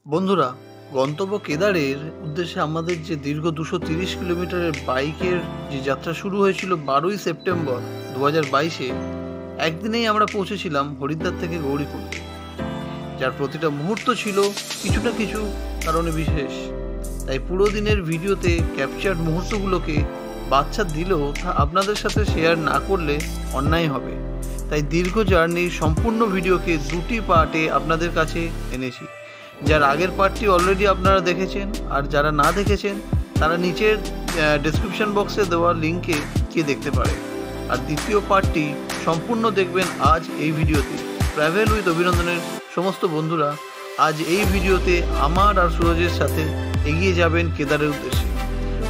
বন্ধুরা, গন্তব্য কেদারের উদ্দেশ্যে আমাদের যে দীর্ঘ 230 কিলোমিটারের বাইকের যে যাত্রা শুরু হয়েছিল 12ই সেপ্টেম্বর 2022-এ, একদিনেই আমরা পৌঁছেছিলাম হরিদ্বার থেকে গৌরীকুণ্ড, যার প্রতিটা মুহূর্ত ছিল কিছু না কিছু কারণে বিশেষ। তাই পুরো দিনের ভিডিওতে ক্যাপচার্ড মুহূর্তগুলোকে বাচ্চা দিলেও তা আপনাদের সাথে শেয়ার না করলে অন্যায় হবে। তাই দীর্ঘ জার্নির সম্পূর্ণ ভিডিওকে দুটি পার্টে আপনাদের কাছে এনেছি। যার আগের পার্টটি অলরেডি আপনারা দেখেছেন, আর যারা না দেখেছেন তারা নিচের ডেসক্রিপশন বক্সে দেওয়া লিঙ্কে গিয়ে দেখতে পারে। আর দ্বিতীয় পার্টটি সম্পূর্ণ দেখবেন আজ এই ভিডিওতে। ট্রাভেল উইথ অভিনন্দনের সমস্ত বন্ধুরা আজ এই ভিডিওতে আমার আর সুরজের সাথে এগিয়ে যাবেন কেদারের উদ্দেশ্যে।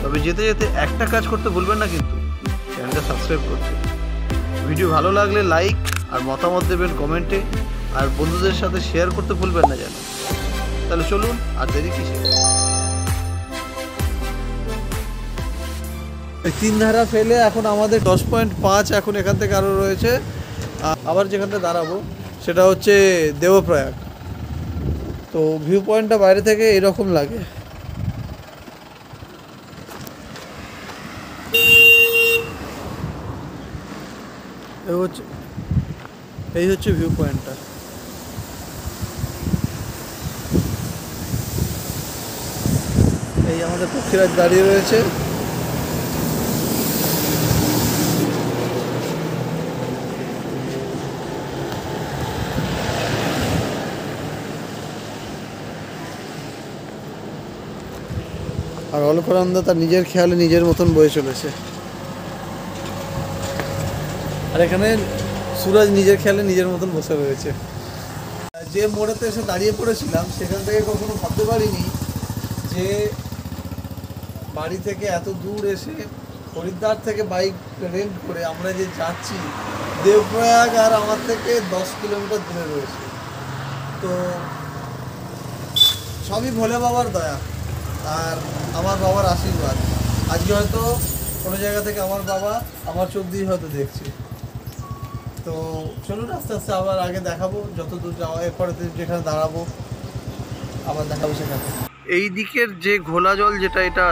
তবে যেতে যেতে একটা কাজ করতে ভুলবেন না, কিন্তু চ্যানেলটা সাবস্ক্রাইব করতে। ভিডিও ভালো লাগলে লাইক আর মতামত দেবেন কমেন্টে, আর বন্ধুদের সাথে শেয়ার করতে ভুলবেন না যেন। তাহলে চলুন, আর দেরি কিসে। তিন ধারা ফেলে এখন আমাদের 10.5 এখন এখান থেকে আরও রয়েছে। আবার যেখানটা দাঁড়াবো সেটা হচ্ছে দেবপ্রয়াগ। তো ভিউ পয়েন্টটা বাইরে থেকে এরকম লাগে। এই হচ্ছে ভিউ পয়েন্টটা। এই আমাদের পক্ষীরাজ দাঁড়িয়ে রয়েছে। আর অলকানন্দ তার নিজের খেয়ালে নিজের মতন বয়ে চলেছে। আর এখানে সুরজ নিজের খেয়ালে নিজের মতন বসে রয়েছে। যে মোড়েতে এসে দাঁড়িয়ে পড়েছিলাম সেখান থেকে কখনো ভাবতে পারিনি যে বাড়ি থেকে এত দূর এসে হরিদ্বার থেকে বাইক রেন্ট করে আমরা যে যাচ্ছি, দেবপ্রয়াগ আর আমার থেকে 10 কিলোমিটার দূরে রয়েছে। তো সবই ভোলে বাবার দয়া আর আমার বাবার আশীর্বাদ। আজকে হয়তো কোনো জায়গা থেকে আমার বাবা আমার চোখ দিয়ে হয়তো দেখছে। তো চলুন আস্তে আস্তে আবার আগে দেখাবো, যত দূর যাওয়া, এরপরে যেখানে দাঁড়াবো আবার দেখাবো সেখানে। এই দিকের যে ঘোলা জল যেটা, এটা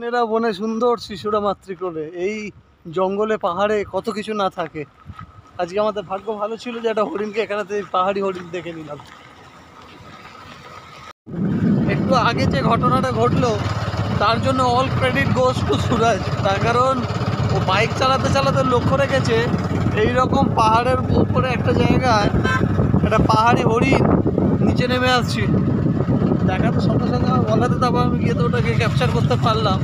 বনেরা বনে সুন্দর, শিশুরা মাতৃকোলে। এই জঙ্গলে পাহাড়ে কত কিছু না থাকে। আজকে আমাদের ভাগ্য ভালো ছিল যে একটা হরিণকে এখানেতে পাহাড়ি হরিণ দেখে নিলাম। একটু আগে যে ঘটনাটা ঘটলো তার জন্য অল ক্রেডিট গোস টু সুরাজ। তার কারণ ও বাইক চালাতে চালাতে লক্ষ্য রেখেছে এইরকম পাহাড়ের উপরে একটা জায়গায় একটা পাহাড়ি হরিণ নিচে নেমে আসছি। দেখার সঙ্গে সঙ্গে আমার বলাতে তারপর আমি গিয়ে তো ওটাকে ক্যাপচার করতে পারলাম।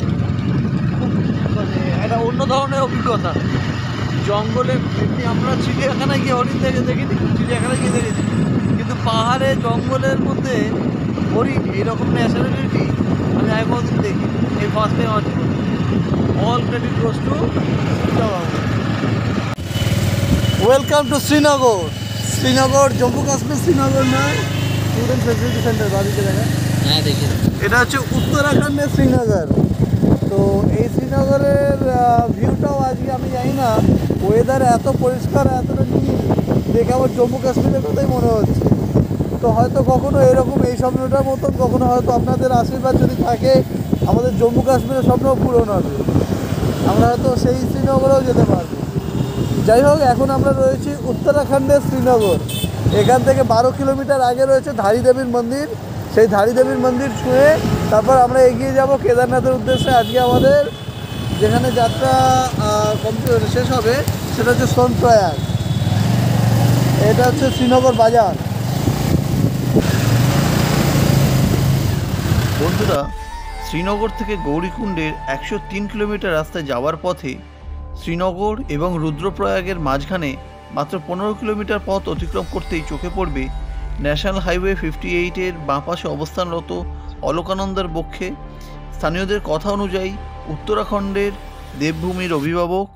খুব মানে একটা অন্য ধরনের অভিজ্ঞতা। জঙ্গলে এমনি আমরা চিড়িয়াখানায় গিয়ে হরিণ দেখিনি, চিড়িয়াখানায় গিয়ে দেখেছি, কিন্তু পাহাড়ে জঙ্গলের মধ্যে হরিণ এইরকম ন্যাচারালিটি আমি আগে কোনোদিন দেখি, এই ফার্স্ট টাইম আছে। All credit goes to welcome to Srinagar. Srinagar Jammu Kashmir Srinagar নয়, স্টুডেন্ট ফেসিলিটি সেন্টার বাড়িতে দেখা। হ্যাঁ দেখি, এটা হচ্ছে উত্তরাখণ্ডের শ্রীনগর। তো এই শ্রীনগরের ভিউটাও আজকে আমি জানি না, ওয়েদার এত পরিষ্কার এতটা নীল দেখে আমার জম্মু কাশ্মীরের কথাই মনে হচ্ছে। তো হয়তো কখনো এরকম এই স্বপ্নটার মতন কখনো হয়তো আপনাদের আশীর্বাদ যদি থাকে আমাদের জম্মু কাশ্মীরের স্বপ্নও পূরণ হবে, আমরা হয়তো সেই শ্রীনগরেও যেতে পারবো। যাই হোক, এখন আমরা রয়েছি উত্তরাখণ্ডের শ্রীনগর। এখান থেকে 12 কিলোমিটার আগে রয়েছে ধারী দেবীর মন্দির। সেই ধারী দেবীর মন্দির ছুঁয়ে তারপর আমরা এগিয়ে যাব কেদারনাথের উদ্দেশ্যে। আজকে আমাদের যেখানে যাত্রা শেষ হবে সেটা হচ্ছে সোনপ্রয়াগ। এটা হচ্ছে শ্রীনগর বাজার। বন্ধুরা, শ্রীনগর থেকে গৌরীকুণ্ডের 103 কিলোমিটার রাস্তায় যাওয়ার পথে শ্রীনগর এবং রুদ্রপ্রয়াগের মাঝখানে মাত্র 15 কিলোমিটার পথ অতিক্রম করতেই চোখে পড়বে ন্যাশনাল হাইওয়ে 58-এর বাঁ পাশে অবস্থানরত অলকানন্দার বক্ষে। স্থানীয়দের কথা অনুযায়ী উত্তরাখণ্ডের দেবভূমির অভিভাবক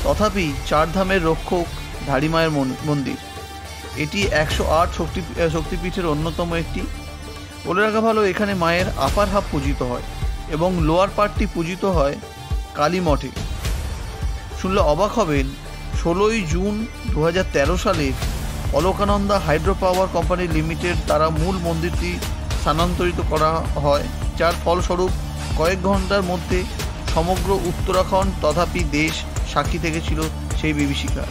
তথাপি চারধামের রক্ষক ধারী মায়ের মন্দির। এটি 108 শক্তিপীঠের অন্যতম একটি। বলে রাখা ভালো, এখানে মায়ের আপার হাফ পূজিত হয় এবং লোয়ার পার্টটি পূজিত হয় কালী মঠে। শুনলে অবাক হবেন, 16ই জুন 2013 সালে Alaknanda hydro power company limited দ্বারা মূল মন্দিরটি স্থানান্তরিত করা হয়, যার ফলস্বরূপ কয়েক ঘন্টার মধ্যে সমগ্র উত্তরাখণ্ড তথাপি দেশ সাক্ষী থেকেছিল সেই বিভীষিকা।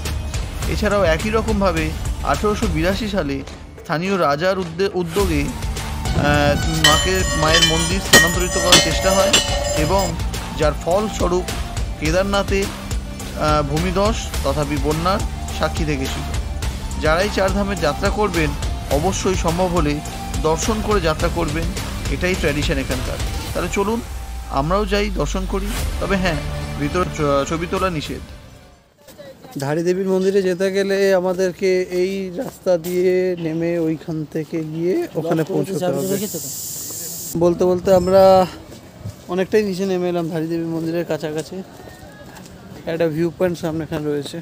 এছাড়াও একই রকমভাবে 1882 সালে স্থানীয় রাজার উদ্যোগে মায়ের মন্দির স্থানান্তরিত করার চেষ্টা হয় এবং যার ফলস্বরূপ কেদারনাথে ভূমিধস তথাপি বন্যার সাক্ষী থেকেছিল। যারাই চারধামের যাত্রা করবেন অবশ্যই সম্ভব হলে দর্শন করে যাত্রা করবেন, এটাই ট্র্যাডিশন এখানকার। তাহলে চলুন আমরাও যাই, দর্শন করি। তবে হ্যাঁ, ভিতর ছবি তোলা নিষেধ। ধারী দেবীর মন্দিরে যেতে গেলে আমাদেরকে এই রাস্তা দিয়ে নেমে ওইখান থেকে গিয়ে ওখানে পৌঁছতে হবে। বলতে বলতে আমরা অনেকটাই নিচে নেমে এলাম ধারী দেবীর মন্দিরের কাছাকাছি। একটা ভিউ পয়েন্ট সামনে এখানে রয়েছে।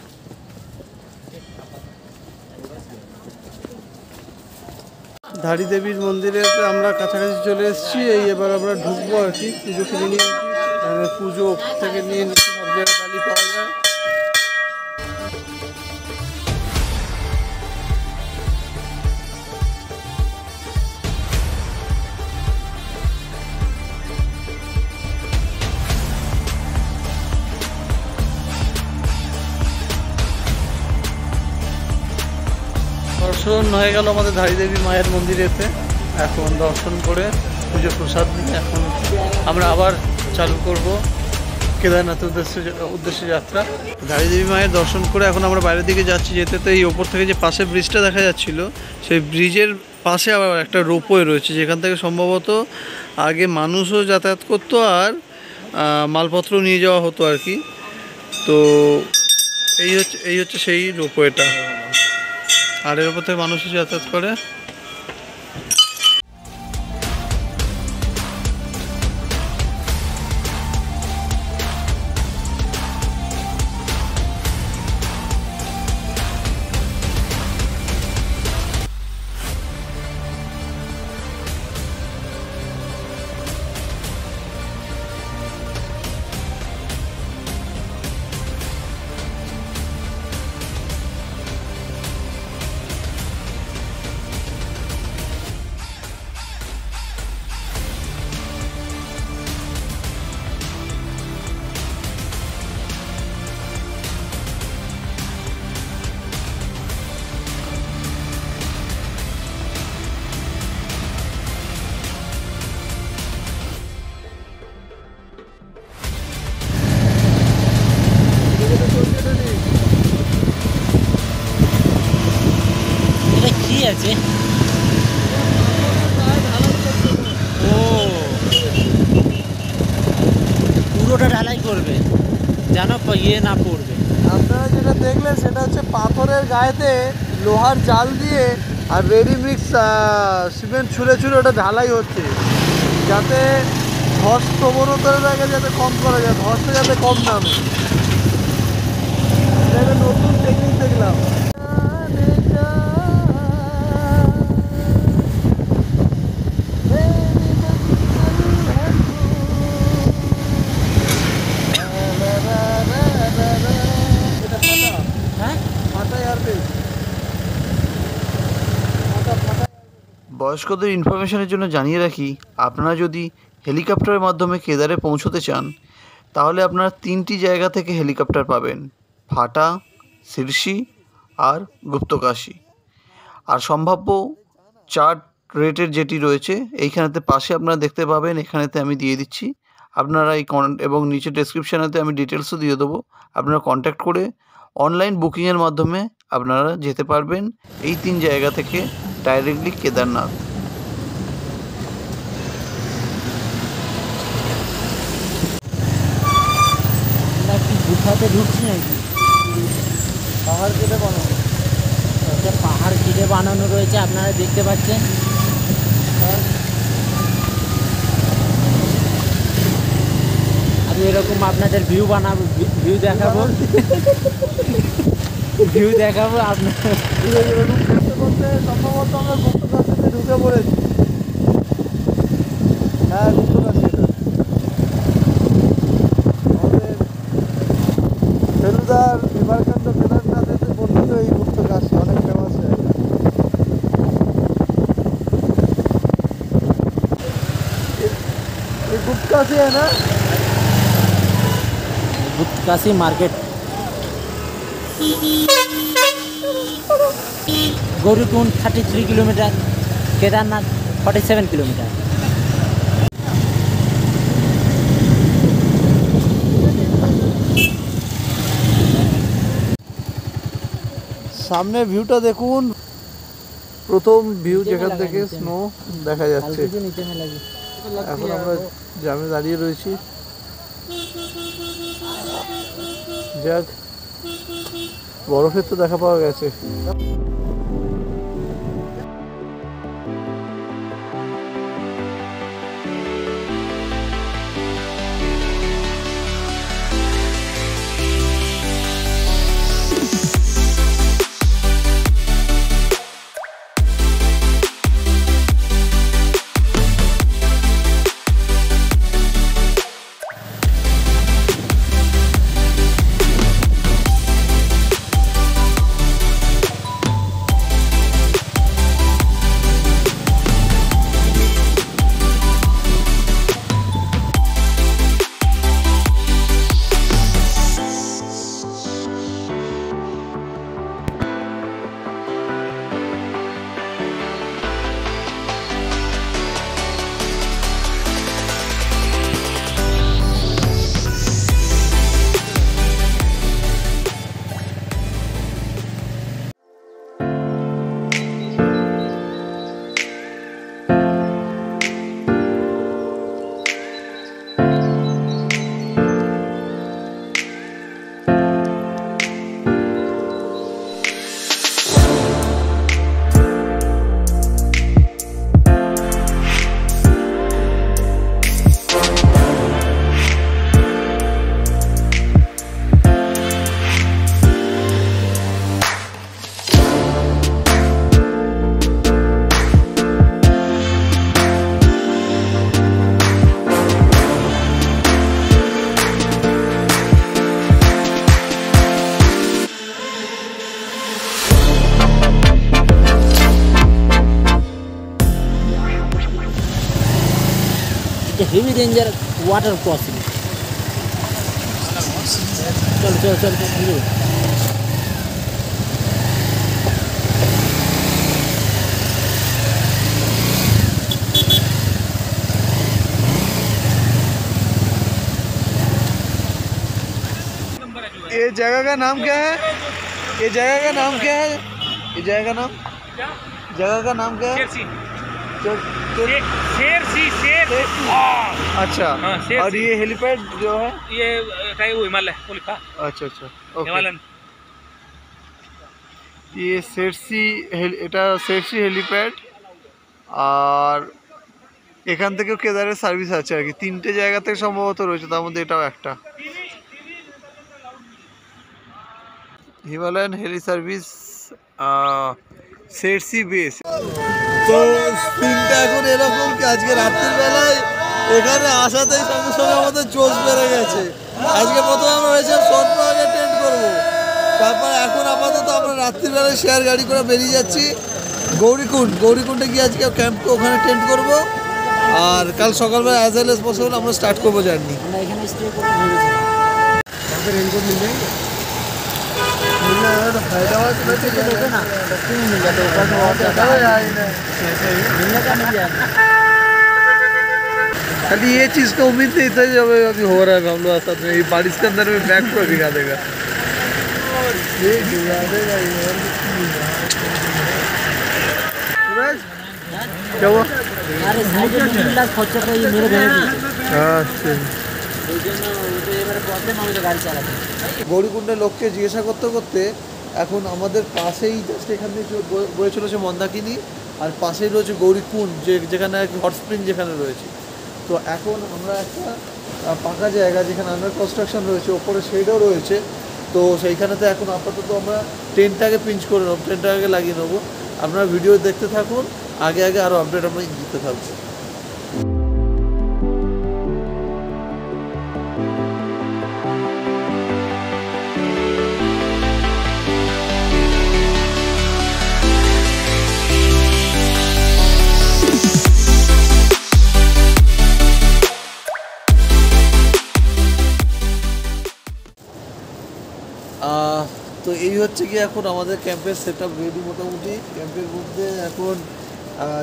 ধারী দেবীর মন্দিরে আমরা কাছাকাছি চলে এসেছি। এবার আমরা ঢুকবো আর কি। পুজো কিনে নিয়ে পুজো থেকে নিয়ে নিচ্ছি, সব জায়গায় ডালি পাওয়া যায়। দর্শন হয়ে গেল আমাদের ধারী দেবী মায়ের মন্দিরেতে। এখন দর্শন করে পুজো প্রসাদ নিয়ে এখন আমরা আবার চালু করব কেদারনাথের উদ্দেশ্যে যাত্রা। ধারী দেবী মায়ের দর্শন করে এখন আমরা বাইরের দিকে যাচ্ছি। যেতে তো এই ওপর থেকে যে পাশে ব্রিজটা দেখা যাচ্ছিল, সেই ব্রিজের পাশে আবার একটা রোপওয়ে রয়েছে, যেখান থেকে সম্ভবত আগে মানুষও যাতায়াত করতো আর মালপত্র নিয়ে যাওয়া হতো আর কি। তো এই হচ্ছে সেই রোপওয়েটা, আর এর উপর থেকে মানুষও যাতায়াত করে। আছে? ও, পুরোটা ঢালাই করবে যেন ইয়ে না পড়বে। আপনারা যেটা দেখলেন সেটা হচ্ছে পাথরের গায়েতে লোহার জাল দিয়ে আর রেডি মিক্স সিমেন্ট ছুঁড়ে ছুঁড়ে ওটা ঢালাই হচ্ছে, যাতে ধস প্রবণতাটাকে যাতে কম করা যায়, ধসটা যাতে কম নামে। এটা একটা নতুন টেকনিক দেখলাম। বয়স্কদের ইনফরমেশনের জন্য জানিয়ে রাখি, আপনারা যদি হেলিকপ্টারের মাধ্যমে কেদারে পৌঁছতে চান তাহলে আপনারা 3টি জায়গা থেকে হেলিকপ্টার পাবেন: ফাটা, শিরসি আর গুপ্তকাশী। আর সম্ভাব্য চার্ট রেটের যেটি রয়েছে এইখানেতে পাশে আপনারা দেখতে পাবেন, এখানেতে আমি দিয়ে দিচ্ছি। আপনারা এবং নিচে ডেসক্রিপশানেতে আমি ডিটেলসও দিয়ে দেবো। আপনারা কন্ট্যাক্ট করে অনলাইন বুকিংয়ের মাধ্যমে আপনারা যেতে পারবেন এই 3 জায়গা থেকে ডাইরেক্টলি কেদারনাথ। কি গুহাতে ঢুকছি নাকি? পাহাড় কেটে বানানো, একটা পাহাড় ঘিরে বানানো রয়েছে, আপনারা দেখতে পাচ্ছেন। আমি এরকম আপনাদের ভিউ বানাবো, ভিউ দেখাবো, ভিউ দেখাবো আপনার। এরকম করতে করতে সম্ভবত আমরা গুপ্তকাশীতে ঢুকে পড়েছি। হ্যাঁ, গুপ্তকাশী এটা আমাদের ফেলুদার বিভারকান্ড কেদারনাথেতে বর্ণিত এই গুপ্তকাশী অনেক ফেমাস জায়গা। ये गुप्तकाशी है ना? Guptkashi market, Gaurikund 33 kilometre, Kedarnath 47 kilometre. সামনে ভিউটা দেখুন, প্রথম ভিউ যেখান থেকে স্নো দেখা যাচ্ছে। এখন আমরা জামে দাঁড়িয়ে রয়েছি। যাক, বরফের তো দেখা পাওয়া গেছে। Heavy danger water crossing. चलो चलो चलो चलो। ये जगह का नाम क्या है? ये जगह का नाम क्या है? ये जगह का नाम जगह का नाम क्या है? शेरसी शेर- शेरसी शेर शेरसी। हाँ अच्छा, हाँ, शेरसी। और ये हेलीपैड जो है? ये कहीं वो हिमालय वो लिखा अच्छा अच्छा, ओके। हिमालयन ये শেরসি এটা শেরসি হেলিপ্যাড। আর এখান থেকেও কেদারের সার্ভিস আছে আর কি, 3টে জায়গা থেকে সম্ভবত রয়েছে, তার মধ্যে এটাও একটা। হিমালয়ান হেলি সার্ভিস শেরসি বেস। তো সিনটা এখন এরকম কি আজকে রাত্রির বেলায় এখানে আসাতেই সঙ্গে সঙ্গে আমাদের জোশ বেড়ে গেছে। আজকে প্রথমে আমরা হয়েছিলাম সোনপ্রয়াগে টেন্ট করবো, তারপর এখন আপাতত আমরা রাত্রিবেলায় শেয়ার গাড়ি করে বেরিয়ে যাচ্ছি গৌরীকুণ্ডে গিয়ে আজকে ক্যাম্প ওখানে টেন্ট করবো। আর কাল সকালবেলা অ্যাজ ওয়েল এস পসিবল আমরা স্টার্ট করবো জার্নি। আমরা এখানে স্টে করতে ভেবেছিলাম। আমাদের রেনকোট মিল যাবে? हैदराबाद में तो देखो ना, क्यों नहीं मिल जाता? ऊपर में और ज्यादा मिलने का नहीं जाएगा। खाली ये चीज़ का उम्मीद नहीं था जब अभी हो रहा है हम लोग साथ में, ये बारिश के अंदर में बैग को भिगा देगा। ये भिगा देगा ये। सूरज क्या हुआ? अरे साइड में मिल रहा खर्चा तो ये मेरे भेज दिए। हाँ सही। ওই জন্য ওটা এবারে প্রবলেম আমাদের গাড়ি চালাতে। গৌরীকুণ্ডের লোককে জিজ্ঞাসা করতে করতে এখন আমাদের পাশেই জাস্ট এখান থেকে বয়ে চলেছে মন্দাকিনী, আর পাশেই রয়েছে গৌরীকুণ্ড, যেখানে আর কি হট স্প্রিং যেখানে রয়েছে। তো এখন আমরা একটা পাকা জায়গা যেখানে আন্ডার কনস্ট্রাকশন রয়েছে, ওপরে শেডও রয়েছে, তো সেইখানেতে এখন আপাতত আমরা টেন্টটাকে পিঞ্চ করে নেবো, টেন্টটাকে লাগিয়ে নেবো। আপনারা ভিডিও দেখতে থাকুন, আগে আগে আরও আপডেট আমরা দিতে থাকবো। তো এই হচ্ছে কি এখন আমাদের ক্যাম্পের সেট আপ রেডি মোটামুটি। ক্যাম্পের মধ্যে এখন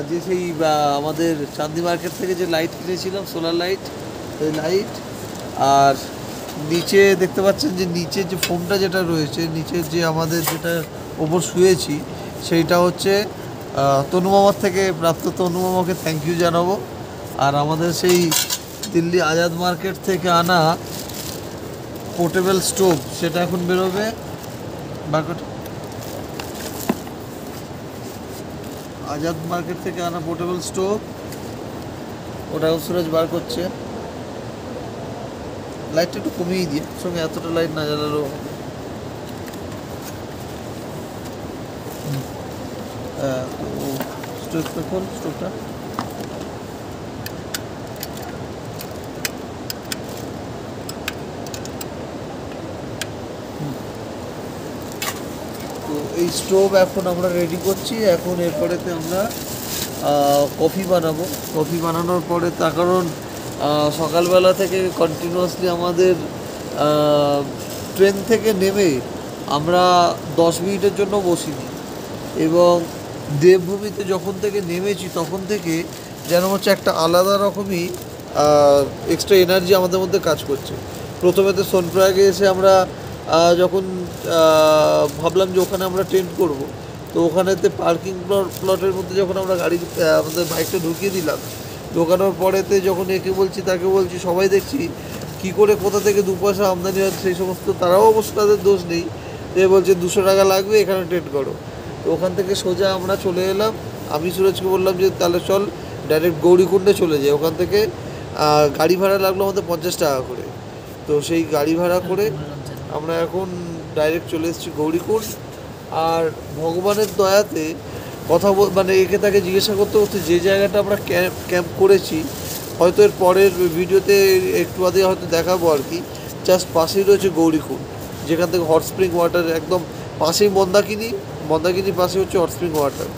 যে সেই আমাদের চাঁদনি মার্কেট থেকে যে লাইট কিনেছিলাম, সোলার লাইট, ওই লাইট, আর নিচে দেখতে পাচ্ছেন যে নিচে যে ফোমটা যেটা রয়েছে, নিচের যে আমাদের যেটা ওপর শুয়েছি, সেইটা হচ্ছে তনু মামার থেকে প্রাপ্ত। তনু মামাকে থ্যাংক ইউ জানাবো। আর আমাদের সেই দিল্লি আজাদ মার্কেট থেকে আনা পোর্টেবল স্টোভ, সেটা এখন বেরোবে। বারকোড আজাদ মার্কেট থেকে আনা পোর্টেবল স্টোভ, ওটাও সুরজ বার করছে। লাইটটা একটু কমিয়ে দিয়ে, সঙ্গে এতটা লাইট না জ্বালালো। তো স্টোভটা খোল, স্টোভটা। তো এই স্টোভ এখন আমরা রেডি করছি। এখন এরপরেতে আমরা কফি বানাবো। কফি বানানোর পরে তার কারণ সকালবেলা থেকে কন্টিনিউয়াসলি আমাদের ট্রেন থেকে নেমে আমরা 10 মিনিটের জন্য বসিনি, এবং দেবভূমিতে যখন থেকে নেমেছি তখন থেকে যেন হচ্ছে একটা আলাদা রকমই এক্সট্রা এনার্জি আমাদের মধ্যে কাজ করছে। প্রথমে তো সোনপ্রয়াগে এসে আমরা যখন ভাবলাম যে ওখানে আমরা টেন্ট করব, তো ওখানেতে পার্কিং প্লটের মধ্যে যখন আমরা গাড়ি আমাদের বাইকটা ঢুকিয়ে দিলাম, ঢোকানোর পরেতে যখন একে বলছি তাকে বলছি, সবাই দেখছি কী করে কোথা থেকে 2 পয়সা আমদানি হয় সেই সমস্ত, তারাও অবশ্য তাদের দোষ নেই। এ বলছে 200 টাকা লাগবে, এখানে টেন্ট করো। তো ওখান থেকে সোজা আমরা চলে এলাম। আমি সুরজকে বললাম যে তাহলে চল ডাইরেক্ট গৌরীকুণ্ডে চলে যাই। ওখান থেকে গাড়ি ভাড়া লাগলো আমাদের 50 টাকা করে। তো সেই গাড়ি ভাড়া করে আমরা এখন ডাইরেক্ট চলে এসেছি গৌরীকুণ্ড। আর ভগবানের দয়াতে কথা মানে একে তাকে জিজ্ঞাসা করতে করতে যে জায়গাটা আমরা ক্যাম্প করেছি, হয়তো এর পরের ভিডিওতে একটু আগে হয়তো দেখাবো আর কি। জাস্ট পাশেই রয়েছে গৌরীকুণ্ড, যেখান থেকে হট স্প্রিং ওয়াটার একদম পাশেই মন্দাকিনী পাশে হচ্ছে হট স্প্রিং ওয়াটার।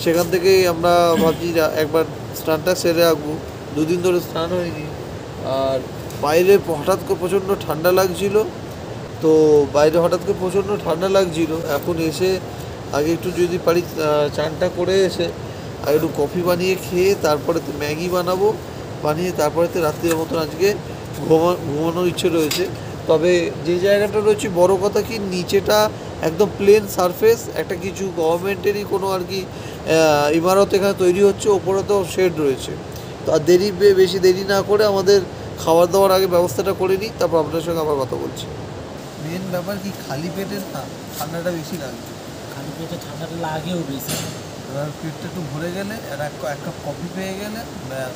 সেখান থেকেই আমরা ভাবছি একবার স্নানটা সেরে রাখবো, 2 দিন ধরে স্নান হয়নি। আর বাইরে হঠাৎ করে প্রচণ্ড ঠান্ডা লাগছিল, তো বাইরে হঠাৎ করে প্রচণ্ড ঠান্ডা লাগছিল। এখন এসে আগে একটু যদি পারি চানটা করে এসে আর একটু কফি বানিয়ে খেয়ে তারপরে তো ম্যাগি বানাবো, বানিয়ে তারপরে তো রাত্রির মতন আজকে ঘুমানোর ইচ্ছে রয়েছে। তবে যে জায়গাটা রয়েছে বড় কথা কি, নিচেটা একদম প্লেন সারফেস, একটা কিছু গভর্নমেন্টেরই কোনো আর কি ইমারত এখানে তৈরি হচ্ছে, ওপরে তো শেড রয়েছে। তো আর বেশি দেরি না করে আমাদের খাবার দাবার আগে ব্যবস্থাটা করে নিই, তারপর আপনার সঙ্গে আবার কথা বলছি। মেন ব্যাপার কি, খালি পেটের না ঠান্ডাটা বেশি লাগছে, খালি পেটে ঠান্ডাটা লাগেও বেশি। এবার পেটটা একটু ভরে গেলে আর এক কাপ কফি পেয়ে গেলে ব্যাস।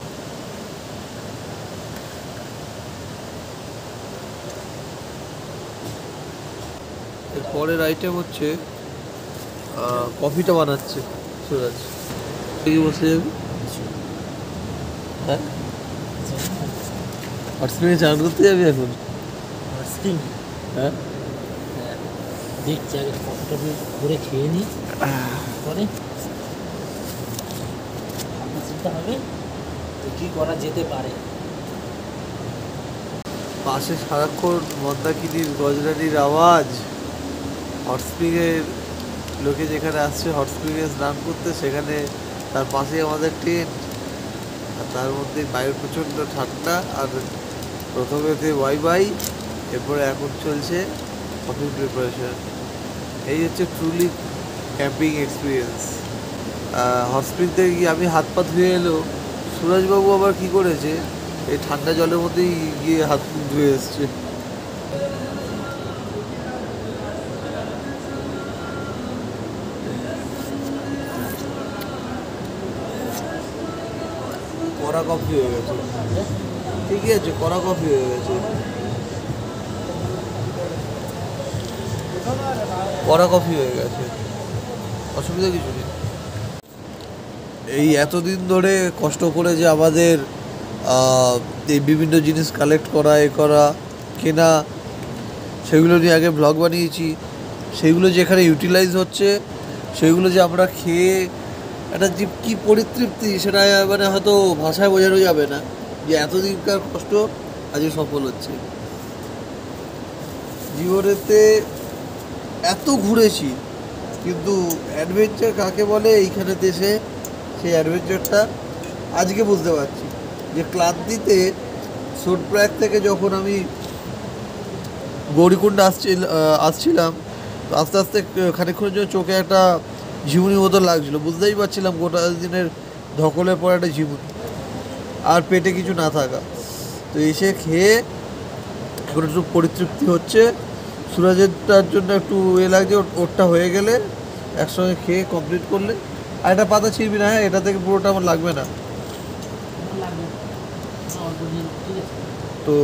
এর পরের আইটেম হচ্ছে কফিটা বানাচ্ছে সুরাজ। তুই বসে যাবি? হ্যাঁ, হটস্প্রিংয়ে চান করতে যাবি এখন? হ্যাঁ, দেখছি আগে কফিটা করে খেয়ে নিই, পরে চিন্তা হবে কী করা যেতে পারে। পাশে সারাক্ষণ মন্দাকিনীর গজরানির আওয়াজ, হটস্প্রিংয়ের লোকে যেখানে আসছে হটস্প্রিংয়ে স্নান করতে, সেখানে তার পাশেই আমাদের টেন্ট, আর তার মধ্যে বাইরের প্রচণ্ড ঠান্ডা, আর প্রথমেতে ওয়াইফাই, এরপরে এখন চলছে কফি প্রিপারেশন। এই হচ্ছে ট্রুলি ক্যাম্পিং এক্সপিরিয়েন্স। হটস্প্রিং থেকে গিয়ে আমি হাত পা ধুয়ে এলো, সুরজবাবু আবার কি করেছে, এই ঠান্ডা জলের মধ্যেই গিয়ে হাত ধুয়ে এসছে। কড়া কফি হয়ে গেছে, ঠিকই আছে, কড়া কফি হয়ে গেছে, কড়া কফি হয়ে গেছে, অসুবিধা কিছু নেই। এই এতদিন ধরে কষ্ট করে যে আমাদের এই বিভিন্ন জিনিস কালেক্ট করা, এ করা, কেনা, সেগুলো নিয়ে আগে ব্লগ বানিয়েছি, সেগুলো যে এখানে ইউটিলাইজ হচ্ছে, সেগুলো যে আমরা খেয়ে একটা যে কী পরিতৃপ্তি, সেটা মানে হয়তো ভাষায় বোঝানো যাবে না, যে এতদিনকার কষ্ট আজকে সফল হচ্ছে। জীবনেতে এত ঘুরেছি, কিন্তু অ্যাডভেঞ্চার কাকে বলে এইখানে দেশে, সেই অ্যাডভেঞ্চারটা আজকে বুঝতে পারছি। যে ক্লান্তিতে সোনপ্রয়াগ থেকে যখন আমি গৌরীকুণ্ড আসছিলাম, তো আস্তে আস্তে খানিকক্ষণের জন্য চোখে একটা ঝিমুনির মতো লাগছিলো, বুঝতেই পারছিলাম গোটা দিনের ধকলের পর একটা ঝিমুনি, আর পেটে কিছু না থাকা। তো এসে খেয়ে এখন একটু পরিতৃপ্তি হচ্ছে, সুরাজেরটার জন্য একটু লাগছে, ওরটা হয়ে গেলে একসঙ্গে খেয়ে কমপ্লিট করলে। আর একটা পাতা ছিঁড়বি না, হ্যাঁ, এটা থেকে পুরোটা আমার লাগবে না। তো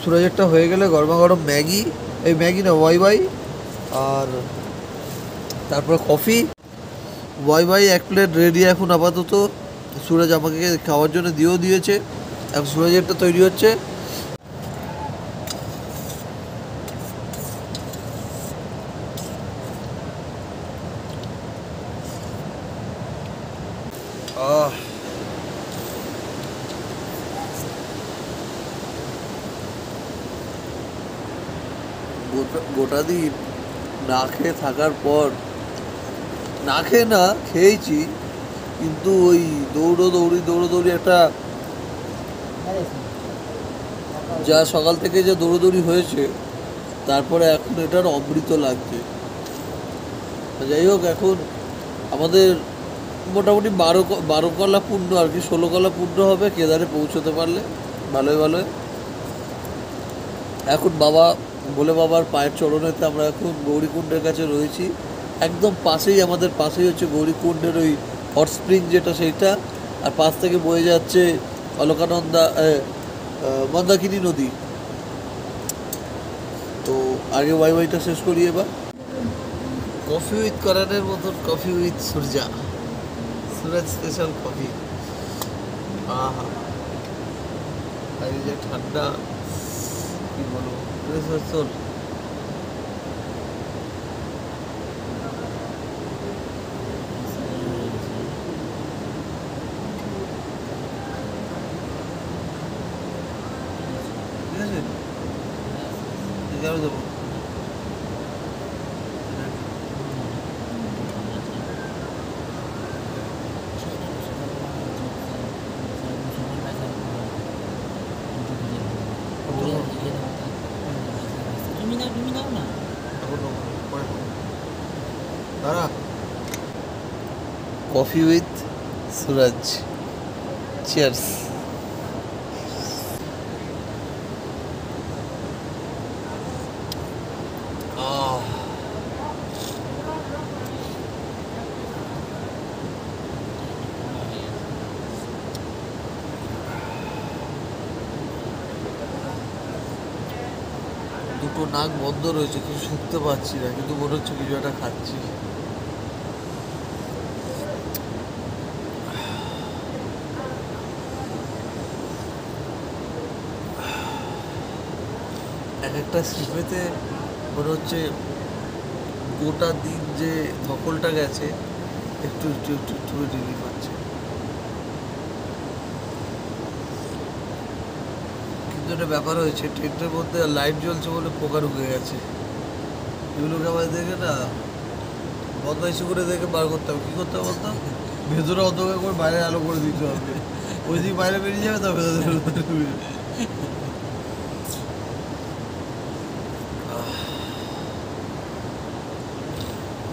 সুরাজেরটা হয়ে গেলে গরমা গরম ম্যাগি, এই ম্যাগি না ওয়াই, আর তারপরে কফি। ওয়াই এক প্লেট রেডি এখন আপাতত, সুরাজ আমাকে খাওয়ার জন্য দিয়েছে, এখন সুরাজেরটা তৈরি হচ্ছে। গোটা দিন না খেয়ে থাকার পর, না খেয়ে না খেয়েছি, কিন্তু ওই দৌড়োদৌড়ি একটা, যা সকাল থেকে যে দৌড়োদৌড়ি হয়েছে, তারপরে এখন এটার অমৃত লাগছে। যাই হোক, এখন আমাদের মোটামুটি 12 কলা পূর্ণ আর কি, 16 কলা পূর্ণ হবে কেদারে পৌঁছতে পারলে ভালোই। এখন বাবার পায়ের চরণেতে আমরা এখন গৌরীকুণ্ডের কাছে রয়েছি। একদম আমাদের পাশেই হচ্ছে গৌরীকুণ্ডের ওই হট স্প্রিং যেটা, সেইটা, আর পাশ থেকে বয়ে যাচ্ছে অলকানন্দা মন্দাকিনী নদী। তো আগে ওয়াইটা শেষ করি, এবার কফি উইথ করানের মতন coffee with Suraj special coffee. আহা, আর এই যে ঠান্ডা, কি বলবো, চল। ঠিক আছে, দেবো। তুমি নাও না। Coffee with Suraj. চিয়ার্স। দুটো নাক বন্ধ রয়েছে, কিছু শুনতে পাচ্ছি না, কিন্তু মনে হচ্ছে কিছু একটা খাচ্ছি। এক একটা স্লিপেতে মনে হচ্ছে গোটা দিন যে ধকলটা গেছে একটু একটু একটু একটু রিলিফ হচ্ছে। কিন্তু একটা ব্যাপার হয়েছে, ট্রেনটার মধ্যে লাইট জ্বলছে বলে পোকা ঢুকে গেছে। এগুলোকে আমাদের দেখে না বদমাইশি করে দেখে বার করতে হবে। কী করতে হবে বলতাম, ভেতরে অন্ধকার করে বাইরে আলো করে দিতে হবে। ওই দিক বাইরে বেরিয়ে যাবে, তবে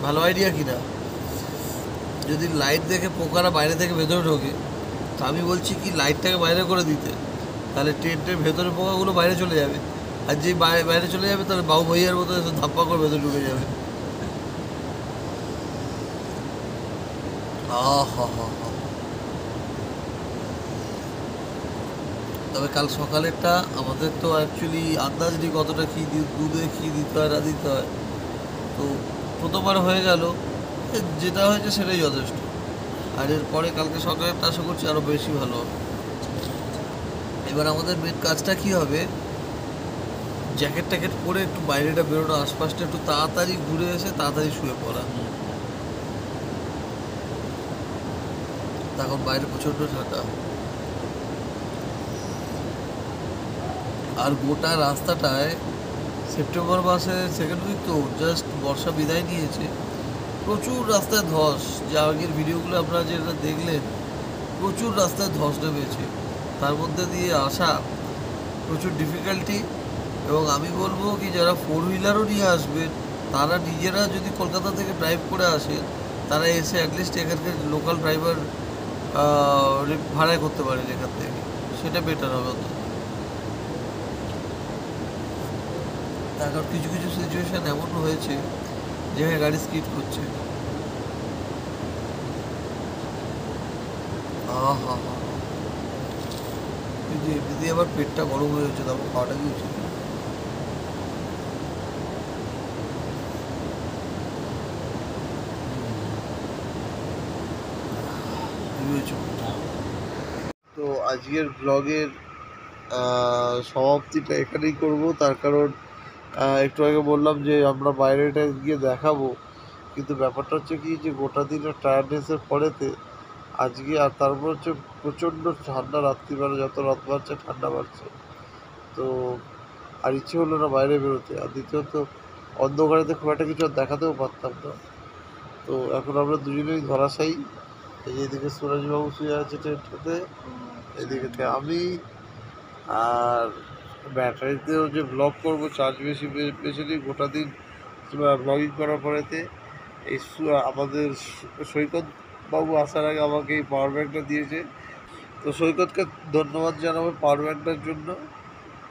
ভালো আইডিয়া কিনা। যদি লাইট দেখে পোকারা বাইরে থেকে ভেতরে ঢোকে, তা আমি বলছি কি লাইটটাকে বাইরে করে দিতে, তাহলে ট্রেনের ভেতরে পোকাগুলো বাইরে চলে যাবে। আর যে বাইরে চলে যাবে তাহলে বাবু ভাইয়ার মতো ধাপ্পা করে ভেতরে ঢুকে যাবে। তবে কাল সকালেরটা আমাদের তো অ্যাকচুয়ালি আন্দাজ নেই কতটা কী দুধে কী দিতে হয় না দিতে হয়। তো প্রথমবার হয়ে গেল, যেটা হয়েছে সেটাই যথেষ্ট। আর এরপরে কালকে সকালেরটা আশা করছি আরও বেশি ভালো হবে। এবার আমাদের মেন কাজটা কী হবে, জ্যাকেট ট্যাকেট পরে একটু বাইরেটা বেরোনো, আশপাশটা একটু তাড়াতাড়ি ঘুরে এসে তাড়াতাড়ি শুয়ে পড়া। তখন বাইরে প্রচণ্ড ঠান্ডা। আর গোটা রাস্তাটায় সেপ্টেম্বর মাসে সেকেন্ড উইক তো জাস্ট বর্ষা বিদায় নিয়েছে, প্রচুর রাস্তায় ধস। যে আগের ভিডিওগুলো আপনারা যেটা দেখলেন, প্রচুর রাস্তায় ধস নেমেছে। তার মধ্যে দিয়ে আসা প্রচুর ডিফিকাল্টি। এবং আমি বলবো কি, যারা ফোর হুইলারও নিয়ে আসবেন, তারা নিজেরা যদি কলকাতা থেকে ড্রাইভ করে আসেন, তারা এসে অ্যাটলিস্ট এখানকার লোকাল ড্রাইভার ভাড়ায় করতে পারেন এখান থেকে, সেটা বেটার হবে অন্তত। তার কারণ কিছু কিছু সিচুয়েশান এমন হয়েছে যেখানে গাড়ি স্কিড করছে। কিন্তু এমনিতেই আবার পেটটা গরম হয়ে যাচ্ছে, তারপর খাওয়াটা কি উচিত? তো আজকের ব্লগের সমাপ্তিটা এখানেই করব। তার কারণ একটু আগে বললাম যে আমরা বাইরেটা গিয়ে দেখাবো, কিন্তু ব্যাপারটা হচ্ছে কি, যে গোটা দিনের টায়ার্ডনেসের পরেতে আজকে, আর তারপর হচ্ছে প্রচণ্ড ঠান্ডা, রাত্রিবেলা যত রাত বাড়ছে ঠান্ডা বাড়ছে, তো আর ইচ্ছে হলো না বাইরে বেরোতে। আর দ্বিতীয়ত অন্ধকারেতে খুব একটা কিছু আর দেখাতেও পারতাম না। তো এখন আমরা দুজনেই ধরাশায়ী। এই এদিকে সুরাজবাবু শুয়ে আছে ট্রেনটাতে, এদিকে আমি। আর ব্যাটারিতেও যে ব্লগ করবো, চার্জ বেশি নেই। গোটা দিন ব্লগিং করার পরেতে এই আমাদের সৈকত বাবু আসার আগে আমাকে এই পাওয়ার ব্যাংকটা দিয়েছে। তো সৈকতকে ধন্যবাদ জানাবো পাওয়ার ব্যাংকটার জন্য,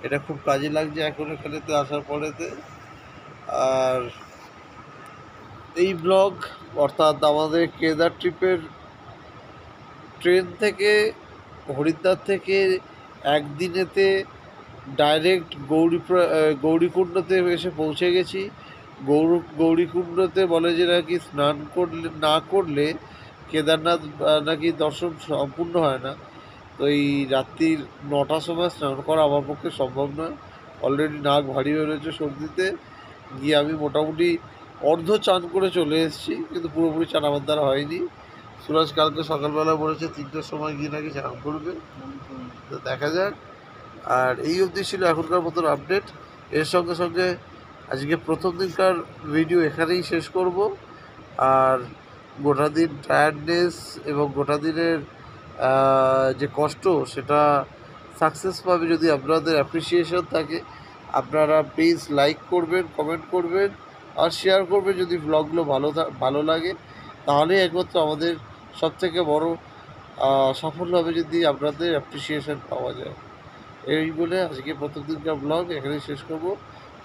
এটা খুব কাজে লাগছে এখন এখানেতে আসার পরেতে। আর এই ব্লগ অর্থাৎ আমাদের কেদার ট্রিপের ট্রেন থেকে, হরিদ্বার থেকে একদিনেতে ডাইরেক্ট গৌরীকুণ্ডতে এসে পৌঁছে গেছি। গৌরীকুণ্ডতে বলে যে নাকি স্নান না করলে কেদারনাথ নাকি দর্শন সম্পূর্ণ হয় না। তো এই রাত্রির 9টার সময় স্নান করা আমার পক্ষে সম্ভব নয়। অলরেডি নাক ভারী হয়ে রয়েছে সর্দিতে। গিয়ে আমি মোটামুটি অর্ধ চান করে চলে এসেছি, কিন্তু পুরোপুরি চান আমার দ্বারা হয়নি। সুরাজ কালকে সকালবেলা বলেছে 3টার সময় গিয়ে নাকি চান করবে, তো দেখা যাক। আর এই অবধি ছিল এখনকার মতন আপডেট। এর সঙ্গে সঙ্গে আজকে প্রথম দিনকার ভিডিও এখানেই শেষ করব। আর গোটা দিন টায়ার্ডনেস এবং গোটা দিনের যে কষ্ট, সেটা সাকসেস পাবে যদি আপনাদের অ্যাপ্রিসিয়েশন থাকে। আপনারা প্লিজ লাইক করবেন, কমেন্ট করবেন আর শেয়ার করবেন। যদি ব্লগগুলো ভালো লাগে, তাহলেই একমাত্র আমাদের সবথেকে বড় সাফল্য হবে যদি আপনাদের অ্যাপ্রিসিয়েশন পাওয়া যায়। এই বলে আজকে প্রথম দিনকার ব্লগ এখানে শেষ করব।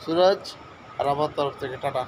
সুরাজ আর আমার তরফ থেকে টাটা।